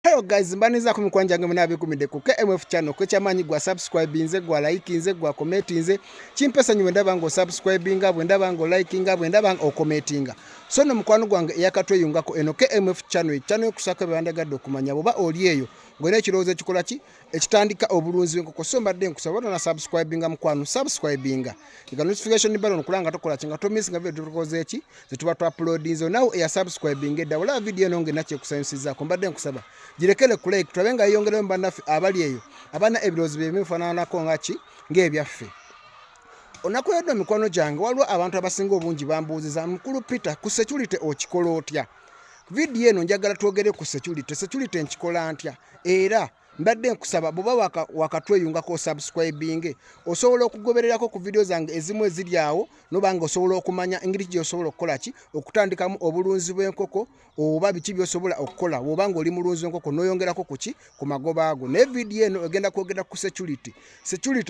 Hello guys, mbaniza kumikwanja nge mnabi kumide ku KMF channel kwe chamanyi gwa subscribe nze gwa like nze gwa comment nze chimpesa nyu ndaba ngo subscribinga bwendaba ngo likinga bwendaba ngo commentinga so no mukwano gwange yakatweyungako eno KMF channel kusaka bandagadde okumanya boba oli eyo ngwene ekirozo ekikola ki ekitandika obulunzi enkoko so mbadde nkusaba na subscribinga mukwano subscribinga nga notification bell okulanga tokola kinga to miss nga video tukoze eki zetuba tu uploading zo now ya subscribing edda wala video nonge nakye kusayinsiza ko mbadde nkusaba jirekele ku like twabenga yongere mbanda abali eyo abana ebirozi byebifanana ko ngaki ngebyaffe onakoyedde mikwano gyange waliwo abantu abasinga obungi bambuuziza mukulu Peter ku security okikola otya video eno njagala twogere ku security nkikola ntya era mbadde nkusaba boba wakatweyungako subscribing osobola okugobererako ku video zange ezimu eziri awo nobanga osobola okumanya engeri gye osobola okukola ki okutandikamu obulunzi bw'enkoko oba biki by'osobola okukola obanga oli mulunzi w'enkoko noyongerako kuki ku magoba ago ne video eno egenda kwogera ku security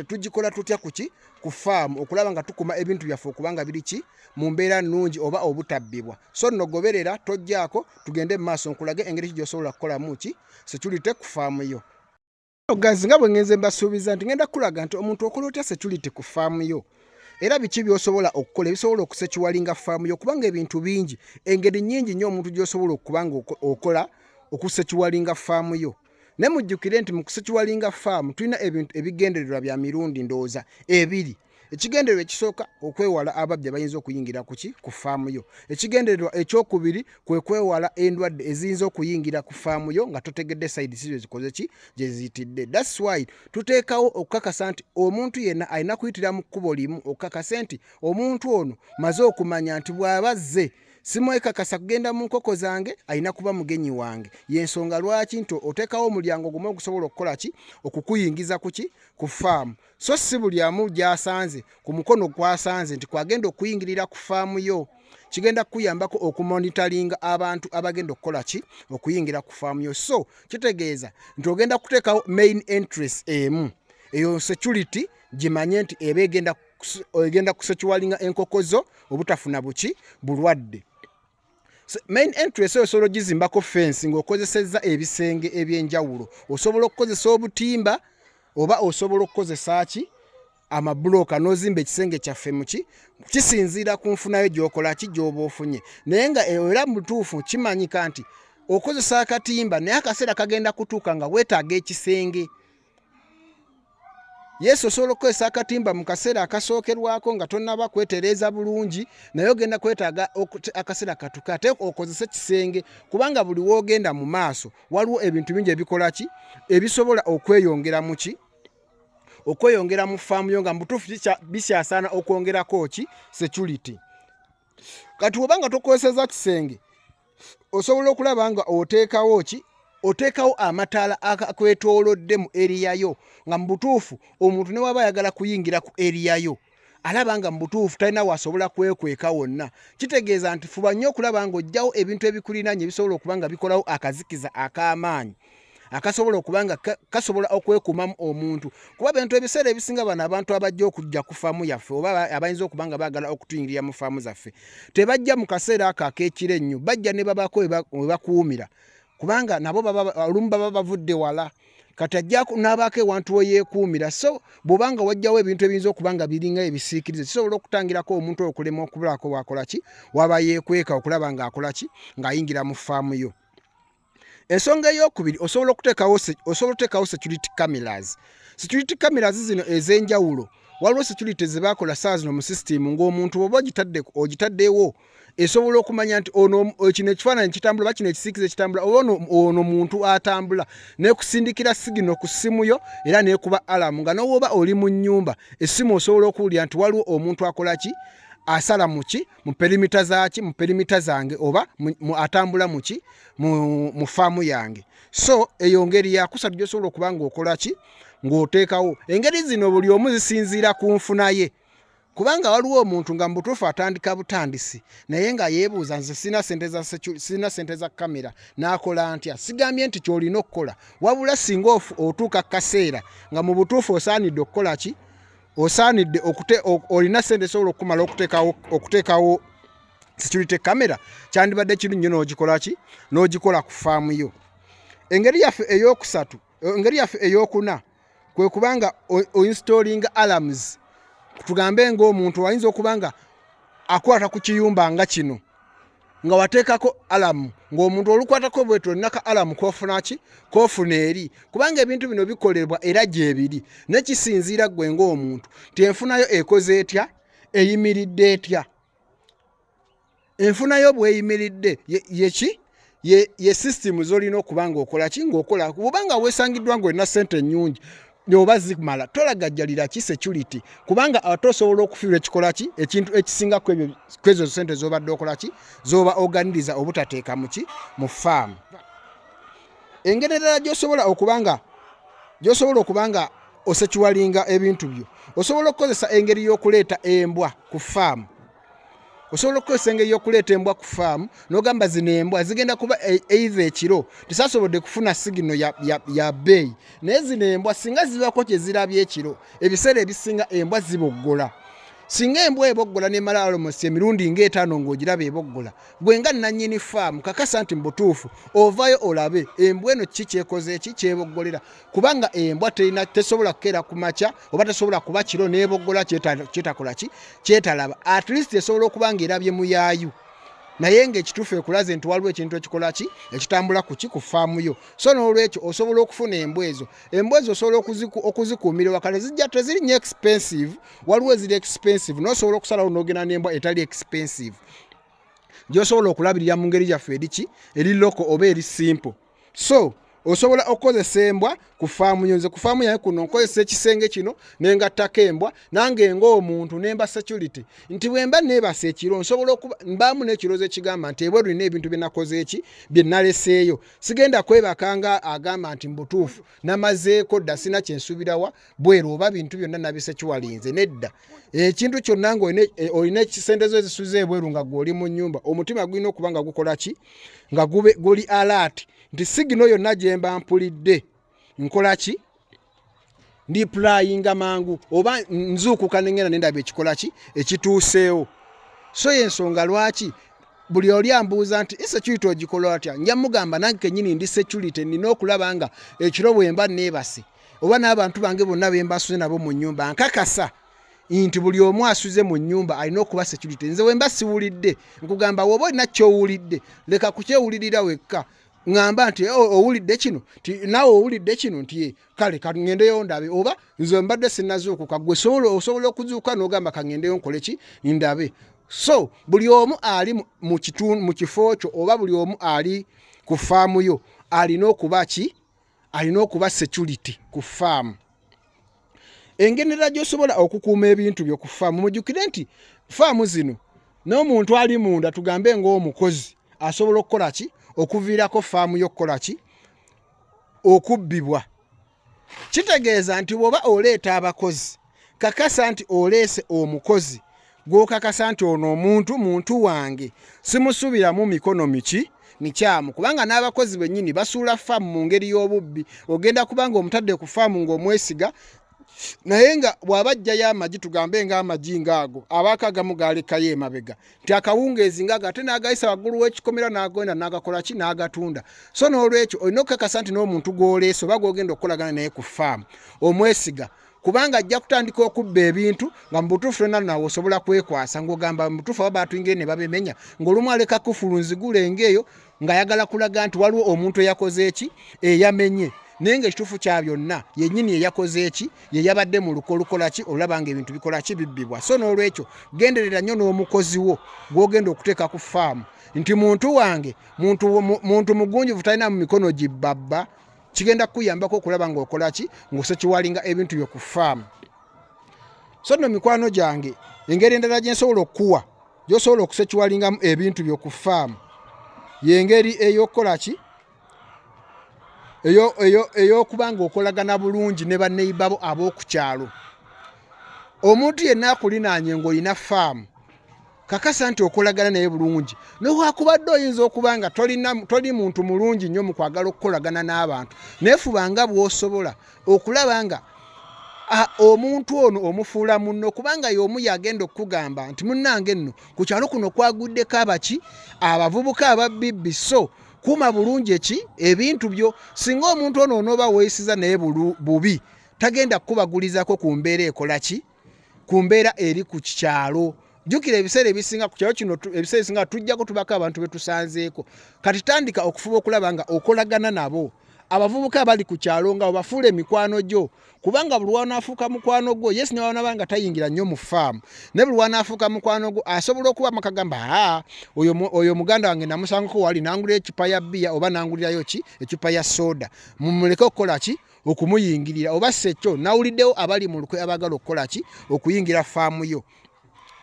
tugikola tutya kuki ku farm okulaba nga tukuma ebintu byaffe okubanga biri ki mu mbeera nnungi oba obutabbibwa so nogoberera tojjaako tugende mu maaso nkulage engeri gye osobola kukola mu ki security ku farm yo. Guys, nga bwengenze mbasuubiza nti ngenda kulaga nti omuntu okola otya security ku farm yo era biki by'osobola okukola ebisobola okusekiwalinga farm yo kubanga ebintu bingi engeri nnyingi nnyo omuntu gy'osobola okubanga okola okusekiwalinga farm yo ne mujjukire nti mu kusekiwalinga farm tulina ebintu ebigendererwa bya mirundi ndooza ebiri ekigendererwa ekisooka okwewala ababbi bayinza okuyingira kuki ku farm yo ekigendererwa ekyokubiri kwe kwewala endwadde eziyinza okuyingira ku farm yo nga totegedde side sizwe zikoze ki gye ziyitidde that's why tuteekawo okukakasa nti omuntu yenna alina kuyitira mu kkubo limu okukakasa nti omuntu ono maze okumanya nti bw'abazze simwekakasa kugenda mu nkoko zange alina kuba mugenyi wange yensonga lwaki nti oteekawo omulyango gumu ogusobola okukola ki okukuyingiza kuki ku farm so si buli amu gy'asanze ku mukono gwasanze nti kwagenda okuyingirira ku farm yo kigenda kuyambako okumonitoringa abantu abagenda okukola ki okuyingira ku farm yo so kitegeeza nti ogenda kuteekawo main interest emu eyo security gimanye nti eba egenda kusekiwalinga enkoko zo obutafuna buki bulwadde main interest osobola gizimbako fence ng'okozesezza ebisenge ebyenjawulo osobola okukozesa obutimba oba osobola okukozesa ki amabulooka n'ozimba ekisenge kyaffe muki kisinziira ku nfunayo gy'okola ki gy'oba ofunye naye nga era mu butuufu kimanyika nti okozesa akatimba naye akaseera kagenda kutuuka nga weetaaga ekisenge Yesu osobola okukozesa akatimba mu kaseera akasookerwako nga tonnaba kwetereeza bulungi naye ogenda kwetaaga akaseera katuuka ate okozesa ekisenge kubanga buli woogenda mu maaso waliwo ebintu bingi ebikola ki ebisobola okweyongera mu ki okweyongera mu faamu yo nga mutuufu bisyasaana okwongerako ki security kati obanga tokozeseza kisenge osobola okulaba nga oteekawo ki oteekawo amataala akwetoolodde mu area yo nga mu butuufu omuntu ne waba ayagala kuyingira ku area yo alaba nga mu butuufu talina wasobola kwekweka wonna kitegeeza nti fuba nnyo okulaba nga ojjawo ebintu ebikulinaanye ebisobola okuba nga bikolawo akazikiza ak'amaanyi akasobola okuba nga kasobola okwekumamu omuntu kuba ebintu ebiseera ebisinga bano abantu abajja okujja ku faamu yaffe oba abayinza okuba nga baagala okutuyingirira mu faamu zaffe tebajja mu kaseera ako ak'ekiro ennyo bajja ne babaako we bakuumira kubanga nabo olumu baba bavudde wala kati ajjako n'abaako ewantu we yeekuumira so bw'obanga wajjawo ebintu ebiyinza okuba nga biringa ebisiikirize kisobola okutangirako omuntu okulema okubulako wakola ki waba yeekweka okulaba ng'akola ki ng'ayingira mu faamu yo ensonga ey'okubiri osobola okuteekawo security cameras zino ez'enjawulo waliwo security ze baakola saa zino mu system ng'omuntu oba ogitaddewo esobola okumanya nti ono kino ekifaananyi kitambula oba kino ekisiikizo ekitambula oba ono muntu atambula neekusindikira sigino ku ssimu yo era neekuba alamu nga n'owoba oli mu nnyumba essimu osobola okuwulira nti waliwo omuntu akola ki asala muki mu perimita zaki mu perimita zange oba atambula muki mu faamu yange so eyo ngeri yakusatu gy'osobola okuba ng'okola ki ng'oteekawo engeri zino buli omu zisinziira ku nfuna ye kubanga waliwo omuntu nga mu butuufu atandika butandisi naye nga yeebuuza nze sina sente za kamera n'akola ntya sigambye nti ky'olina okukola wabula singa otuuka kaseera nga mu butuufu osaanidde okukola ki osaanidde olina sente sobola okumala okuteekawo security camera kyandibadde kirungi n'ogikola ki n'ogikola ku faamu yo engeri yaffe eyokusatu engeri yaffe eyokuna kwe kubanga installing alarms tugambe ng'omuntu wayinza okubanga akwata ku kiyumba nga kino nga wateekako alamu ng'omuntu olukwatako bwetyo olina alamu kofuna eri kubanga ebintu bino bikolebwa era gyebiri nekisinziira ggwe ng'omuntu nti enfunayo ekoze etya eyimiridde etya enfunayo bweyimiridde ye system zolina okubanga okola ki ng'okola kubanga weesangiddwa ng'olina ssente nnyingi oba zimala tolagajjalira ki security kubanga ate osobola okufiirwa ekikola ki ekintu ekisinga kwezo ssente z'obadde okola ki z'oba oganiriza obutateeka mu faamu. Engeri endala gy'osobola okubanga osekiwalinga ebintu byo osobola okukozesa engeri y'okuleeta embwa ku faamu. Osobola okukozesa engeri y'okuleeta embwa ku faamu n'ogamba zino embwa zigenda kuba either ekiro tisasobodde kufuna sigino ya bbeeyi naye zino embwa singa zibako kye zirabye ekiro ebiseera ebisinga embwa ziboggola. Singa embwa eboggola n'emala almost emirundi ng'etaano ng'ogiraba eboggola gwe nga nannyini faamu kakasa nti mbutuufu ovaayo olabe embwa eno ki kyekoze eki kyeboggolera kubanga embwa tesobola kukeera ku makya oba tesobola kuba kiro n'eboggola kyetakola ki kyetalaba at least esobola okuba ng'erabye mu yaayu naye ng'ekituufu ekulaze nti waliwo ekintu ekikola ki ekitambula ku faamu yo. So n'olwekyo osobola okufuna embwa ezo osobola okuzikuumira wakale zijja teziri nnyo expensive waliwo eziri expensive n'osobola okusalawo n'ogenda n'embwa etali expensive gy'osobola okulabirira mu ngeri gyaffe eri loko oba eri simple. So osobola okukozesa embwa ku faamu yo. Nze ku faamu yange kuno nkozesa ekisenge kino nengattako embwa nange ng'omuntu nemba security nti bwe mba neebasa ekiro nsobola mbaamu n'ekirozo ekigamba nti ebweru nina ebintu bye nakoze eki bye naleseeyo sigenda kwebakanga agamba nti mbutuufu namazeeko dda sina kyensuubirawa bweru oba bintu byonna nabise kiwalinze nedda ekintu kyonna ng'olina ekisendezo ezisuze ebweru nga gw'oli mu nnyumba omutima gulina okuba nga gukola ki nga guli alert nti sigino yonna gye mba mpulidde nkola ki ndiplayinga mangu oba nzuukuka nengenda nendaba ekikola ki ekituuseewo. So y'ensonga lwaki buli oli ambuuza nti security ogikola atya nja mugamba nange kennyini ndi security nina okulaba nga ekiro bwe mba neebase oba n'abantu bange bonna be mbasuze nabo mu nnyumba nkakasa nti buli omu asuze mu nnyumba alina okuba security. Nze we mba siwulidde nkugamba woba olina kyowulidde leka kukyewulirira wekka ngamba nti owulidde kino nawe owulidde kino nti kale kangendeyo ndabe oba nze mbadde sinnazuukuka gwe osobola okuzuuka n'ogamba kangendeyo nkole ki ndabe. So buli omu ali mu kifo kyo oba buli omu ali ku faamu yo alina okuba ki alina okuba security ku faamu. Engeri gy'osobola okukuuma ebintu byo ku faamu mujjukire nti faamu zino n'omuntu ali munda tugambe ng'omukozi asobola okukola ki okuviirako faamu y'okukola ki okubbibwa. Kitegeeza nti bw'oba oleeta abakozi kakasa nti oleese omukozi gw'okakasa nti ono muntu wange simusuubiramu mikono mikyamu kubanga n'abakozi bennyini basuula faamu mu ngeri y'obubbi ogenda kubanga omutadde ku faamu ng'omwesiga naye nga bw'abajjayo amagi tugambe ng'amagi ng'ago abaako agamu gaalekayo emabega nti akawungeezi ng'ago ate n'agayisa waggulu w'ekikomera n'agenda n'agakola ki n'agatunda. So n'olwekyo olina okukakasa nti n'omuntu gw'oleese oba gw'ogenda okukolagana naye ku faamu omwesiga kubanga ajja kutandika okubba ebintu nga mu butuufu tonna nawe osobola kwekwasa ng'ogamba mu butuufu aba batwingeyo ne babimenya ng'olumu aleka kufulu nzigulenga eyo ng'ayagala kulaga nti waliwo omuntu eyakoze eki eyamenye naye ng'ekituufu kya byonna yennyini eyakoze eki ye yabadde mu lukola ki olaba ng'ebintu bikola ki bibbibwa. So n'olwekyo genderera nnyo n'omukozi wo gw'ogenda okuteeka ku faamu nti muntu wange muntu mugunjufu talina mu mikono gibbabba kigenda kukuyambako okulaba ng'okola ki ng'osekiwalinga ebintu byo ku faamu. So nno mikwano gyange engeri endala gye nsobola okukuwa gy'osobola okusekiwalingamu ebintu byo ku faamu y'engeri ey'okukola ki ey'okuba ng'okolagana bulungi ne banneiba bo ab'oku kyalo. Omuntu yenna akulinaanye ng'olina faamu kakasa nti okolagana naye bulungi newakubadde oyinza okuba nga toli muntu mulungi nnyo mu kwagala okukolagana n'abantu naye fubanga bw'osobola okulaba nga omuntu ono omufuula munno kubanga y'omu yagenda okugamba nti munnange nno ku kyalo kuno kwaguddeko abaki abavubuka ababibbi. So kuma bulungi eki ebintu byo singa omuntu ono onoba weesiza naye bubi tagenda kubagulizako ku mbeera ekola ki ku mbeera eri ku kyalo jjukira ebiseera ebisinga ku kyalo kino ebiseera ebisinga tujjako tubako abantu betusanzeeko kati tandika okufuba okulaba nga okolagana nabo abavubuka abali ku kyalo nga obafuula emikwano gyo kubanga buli wanaafuuka mukwano gwo yesi ne wanaba nga tayingira nnyo mu faamu ne buli wanaafuuka mukwano gwo asobola okuba makagamba oyo muganda wange namusangako wali nangulira ecupa ya bbiya oba nangulirayo ki ecupa ya soda mumuleke okukola ki okumuyingirira oba sekyo nawuliddewo abali mu lukwe abagala okukola ki okuyingira faamu yo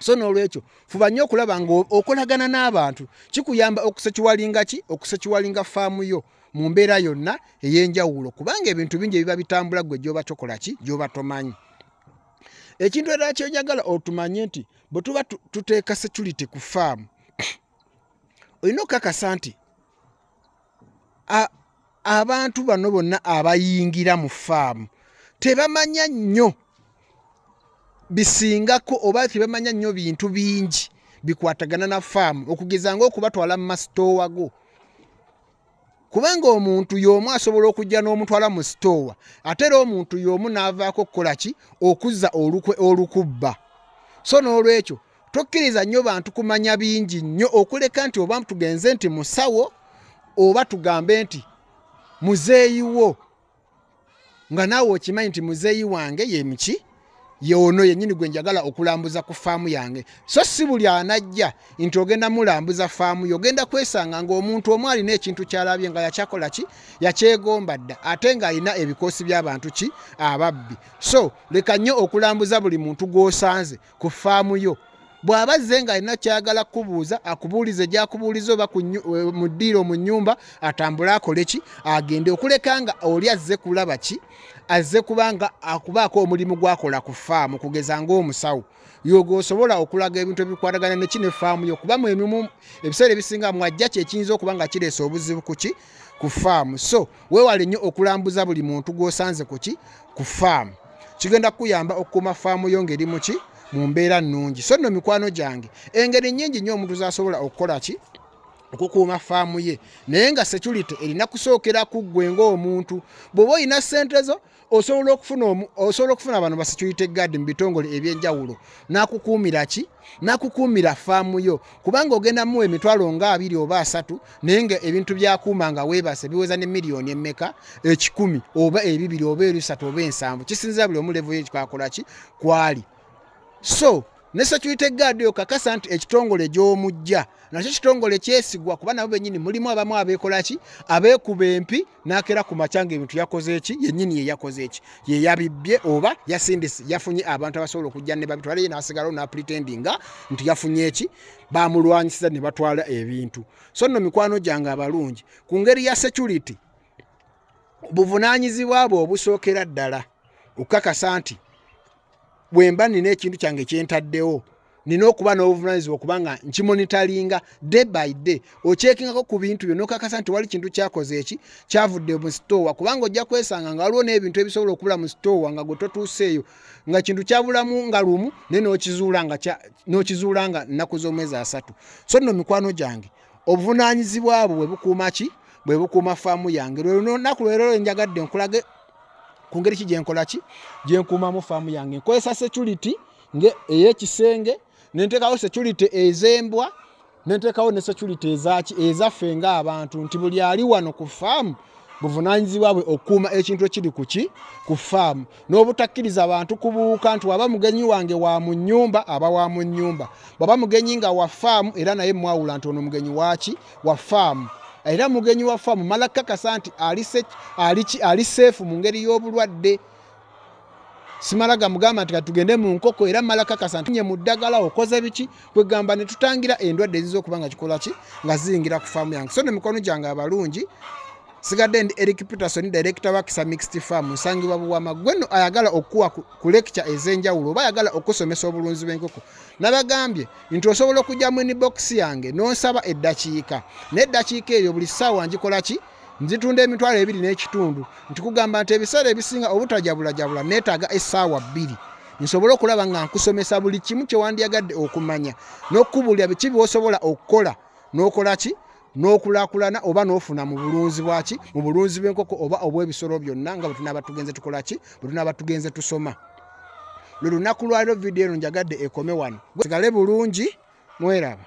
so n'olwekyo fuba nnyo okulaba nga okolagana n'abantu kikuyamba okusekiwalinga ki okusekiwalinga faamu yo mu mbeera yonna ey'enjawulo kubanga ebintu bingi ebiba bitambula gwe gy'oba tokola ki gy'oba tomanyi ekintu era kyenjagala otumanye nti bwe tuba tuteeka security ku faamu olina okukakasa nti abantu bano bonna abayingira mu faamu tebamanya nnyo bisingako oba tebamanya nnyo bintu bingi bikwatagana na faamu okugeza ng'okubatwala mu masitoowa go kubanga omuntu y'omu asobola okujja n'omutwala mu sitoowa ate era omuntu y'omu n'avaako okukola ki okuzza olukwe olukubba so n'olwekyo tokkiriza nnyo bantu kumanya bingi nnyo okuleka nti oba tugenze nti musawo oba tugambe nti muzeeyi wo nga naawe okimanyi nti muzeeyi wange ye miki yono yennyini gwe njagala okulambuza ku faamu yange so si buli anajja nti ogenda mulambuza faamu yo ogenda kwesanga ng'omuntu omu alina ekintu kyalabye nga yakyakola ki yakyegomba dda ate ng'alina ebikoosi by'abantu ki ababbi so leka nnyo okulambuza buli muntu gw'osanze ku faamu yo bw'aba azze ng'alina kyagala kubuuza akubuulize gy'akubuuliza oba mu ddiiro mu nnyumba atambule akole ki agende okuleka nga oli azze kulaba ki azze kubanga akubaako omulimu gwakola ku faamu kugeza ng'omusawo yoga osobola okulaga ebintu ebikwatagana neki ne faamu yo kuba mwemimu ebiseera ebisinga mwajja kyekiyinza okuba nga kireesa obuzibu kuki ku faamu so weewale nnyo okulambuza buli muntu gw'osanze kuki ku faamu kigenda kukuyamba okukuuma faamu yo ng'eri mu ki mu mbeera nnungi so nno mikwano gyange engeri nnyingi nnyo omuntu z'asobola okukola ki okukuuma faamu ye naye nga security erina kusookera ku ggwe ng'omuntu bw'oba olina ssente zo osobola okufuna bano ba security guard mu bitongole eby'enjawulo n'akukuumira ki n'akukuumira faamu yo kubanga ogenda muwa emitwalo nga 2 oba 3 naye nga ebintu byakuuma nga weebase biweza ne miliyoni emmeka 10 oba 2 oba 3 oba 7 kisinzira buli omu level yekikakola ki kwali so ne security guard yo kakasa nti ekitongole gy'omujja nakyo kitongole kyesigwa kuba nabo bennyini mulimu abamu abeekola ki abeekuba empi n'akera ku makyanga ebintu yakoze eki yennyini ye yakoze eki ye yabibbye oba yasindisi yafunye abantu abasobola okujja ne babitwala ye n'asigalawo n'apretendinga nti yafunye eki bamulwanyisiza ne batwala ebintu so nno mikwano gyange abalungi ku ngeri ya security buvunaanyizibwa bwe obusookera ddala okukakasa nti bwemba nina ekintu kyange kyentaddewo nina okuba n'obuvunaanyizibwa okubanga nkimonitalinga day by day okyekingako ku bintu byo n'okakasa nti wali kintu kyakoze eki kyavudde mu sitoowa kubanga ojja kwesanga nga waliwo n'ebintu ebisobola okubula mu sitoowa nga gwe totuuseeyo nga kintu kyabulamu nga lumu naye n'okizuula nga nnaku z'omwezi 3 so nno mikwano gyange obuvunaanyizibwa bwo bwe bukuuma ki bwe bukuuma faamu yange lunaku lwero njagadde nkulage ku ngeri ki gyenkola ki gyenkuumamu faamu yange nkozesa security ey'ekisenge nenteekawo security ezembwa nenteekawo ne security ezaffe ng'abantu nti buli ali wano ku faamu buvunaanyizibwa bwe okukuuma ekintu ekiri kuki ku faamu n'obutakkiriza abantu kubuuka nti waba mugenyi wange wa mu nnyumba aba wa mu nnyumba bwaba mugenyi nga wa faamu era naye mwawula nti ono mugenyi waki wa faamu era mugenyi wa faamu mala kakasa nti ali seefu mu ngeri y'obulwadde simala gamugamba nti katugende mu nkoko era mala kakasa nti nye mu ddagala okoze biki kwegamba ne tutangira endwadde eziyinza okuba nga kikola ki nga ziyingira ku faamu yange so ne mikono gyange abalungi sigadde ndi Eric Peterson director wa Kisa Mixed Farm nsangibwa buwama gwenno ayagala okuwa ku lecture ez'enjawulo oba ayagala okusomesa obulunzi bw'enkoko nabagambye nti osobola okujja mu inbox yange n'onsaba eddakiika n'eddakiika eyo buli ssaawa ngikola ki nzitunda emitwalo 2.5 nti kugamba nti ebiseera ebisinga obutajabulajabula neetaaga essaawa 2 nsobola okulaba nga nkusomesa buli kimu kye wandyagadde okumanya n'okukubulira biki by'osobola okukola n'okola ki n'okulaakulana oba n'ofuna mu bulunzi bwaki mu bulunzi bw'enkoko oba obw'ebisolo byonna nga bwe tunaaba tugenze tukola ki bwe tunaaba tugenze tusoma. Lwe lunaku lwaliro vidiyo eno njagadde ekome wano. Sigale bulungi, mweraba.